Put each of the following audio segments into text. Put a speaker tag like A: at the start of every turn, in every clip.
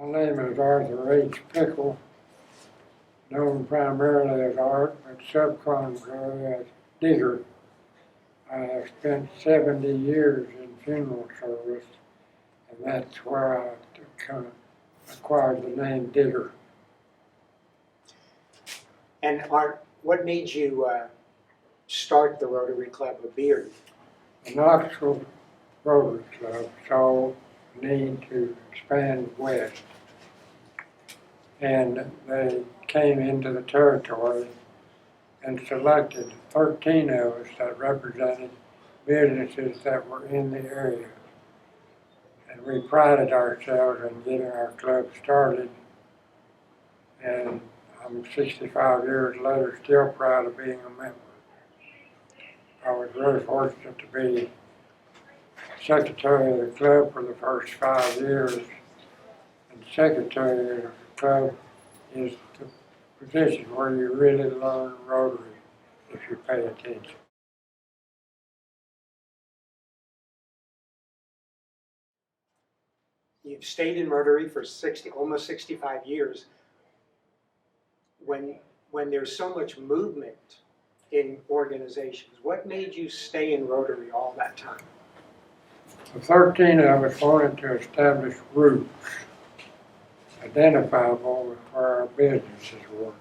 A: My name is Arthur H. Pickle, known primarily as Art, but subsequently as Digger. I have spent 70 years in funeral service, and that's where I acquired the name Digger.
B: And Art, what made you start the Rotary Club of Bearden?
A: The Knoxville Rotary Club saw the need to expand west, and they came into the territory and selected 13 of us that represented businesses that were in the area. And we prided ourselves in getting our club started, and I'm 65 years later still proud of being a member. I was very fortunate to be secretary of the club for the first 5 years, and secretary of the club is the position where you really learn Rotary if you pay attention.
B: You've stayed in Rotary for almost 65 years. When there's so much movement in organizations, what made you stay in Rotary all that time?
A: The 13 of us wanted to establish routes identifiable with where our businesses were.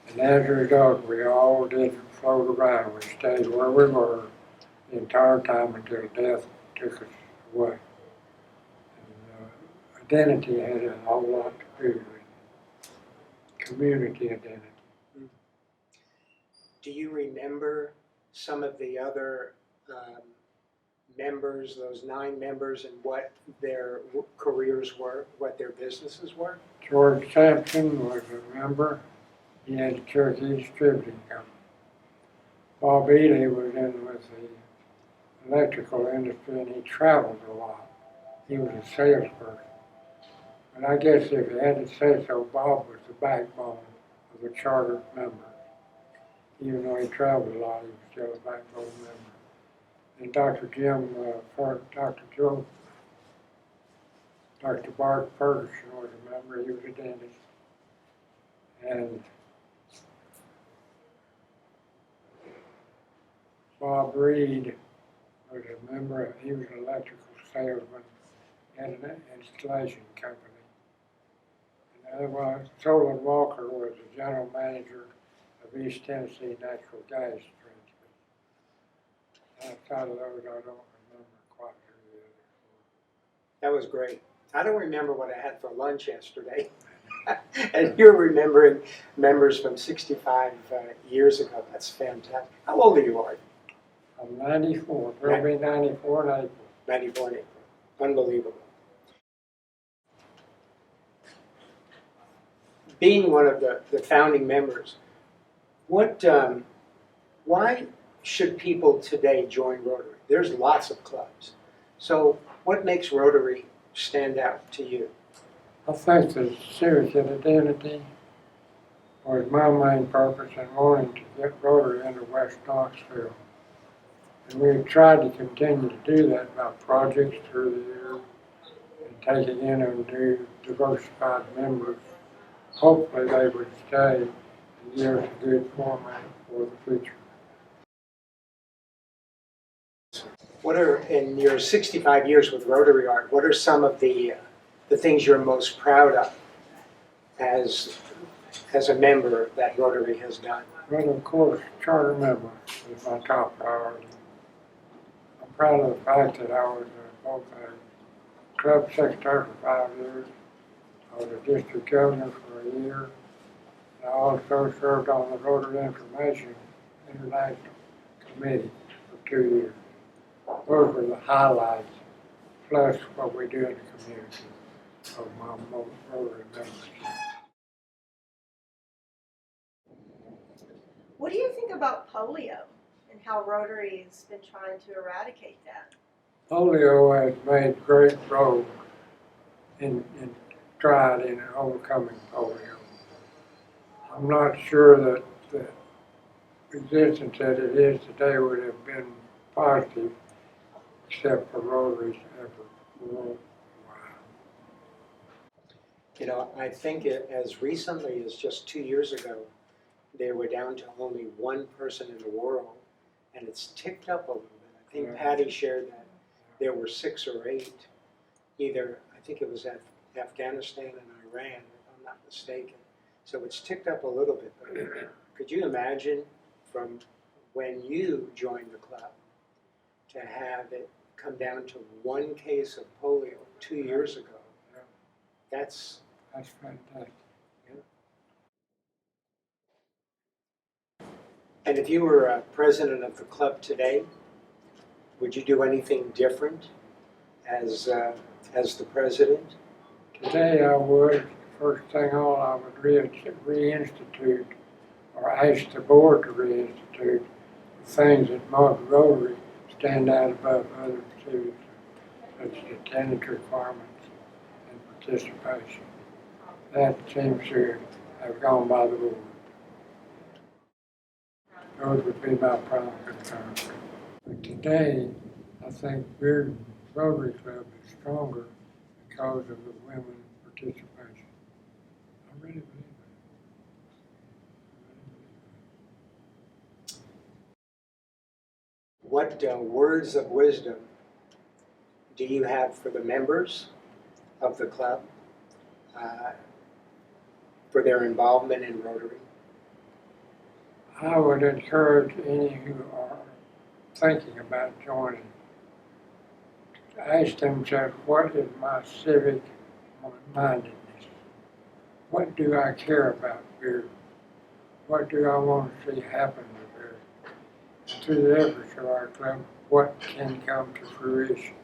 A: And as a result, we all did float around. We stayed where we were the entire time until death took us away. And, identity had a whole lot to do with community identity.
B: Do you remember some of the other members, those 9 members, and what their careers were, what their businesses were?
A: George Sampson was a member. He had a Cherokee Distributing Company. Bob Ely was in with the electrical industry, and he traveled a lot. He was a salesperson. But I guess if you had to say so, Bob was the backbone of the charter member. Even though he traveled a lot, he was still a backbone member. And Dr. Bart Ferguson was a member. He was a dentist. And Bob Reed was a member. He was an electrical salesman at an installation company. And otherwise, Solon Walker was the general manager of East Tennessee Natural Gas Transmission. Outside of those, I don't remember quite who the others were.
B: That was great. I don't remember what I had for lunch yesterday. And you're remembering members from 65 years ago. That's fantastic. How old are you, Art?
A: I'm 94. We'll be 94 in April.
B: 94 in April. Unbelievable. Being one of the founding members, why should people today join Rotary? There's lots of clubs. So what makes Rotary stand out to you?
A: I think the civic identity was my main purpose in wanting to get Rotary into West Knoxville. And we've tried to continue to do that by projects through the year and taking in new diversified members. Hopefully they would stay and give us a good format for the future.
B: What are, in your 65 years with Rotary, Art, what are some of the things you're most proud of as a member that Rotary has done?
A: Well, of course, charter member is my top priority. I'm proud of the fact that I was both a club secretary for 5 years. I was a district governor for a year. And I also served on the Rotary Information International Committee for 2 years. Those were the highlights, plus what we do in the community of my Rotary membership.
C: What do you think about polio and how Rotary's been trying to eradicate that?
A: Polio has made great road in stride in overcoming polio. I'm not sure that the existence that it is today would have been positive except for Rotary's effort worldwide.
B: You know, I think as recently as just 2 years ago, they were down to only one person in the world, and it's ticked up a little bit. I think Patty shared that there were 6 or 8, either, I think it was Afghanistan and Iran, if I'm not mistaken. So it's ticked up a little bit. But could you imagine from when you joined the club to have it come down to 1 case of polio 2 years ago? That's
A: fantastic.
B: And if you were president of the club today, would you do anything different as the president?
A: Today I would, first thing on, I would reinstitute or ask the board to reinstitute the things that mark Rotary stand out above other cities, such as attendance requirements and participation. That seems to have gone by the board. Those would be my prime concerns. But today, I think Bearden Rotary Club is stronger because of the women participation. I really believe that.
B: What words of wisdom do you have for the members of the club for their involvement in Rotary?
A: I would encourage any who are thinking about joining to ask themselves, what is my civic mindedness? What do I care about here? What do I want to see happen here? Through the efforts of our club, what can come to fruition?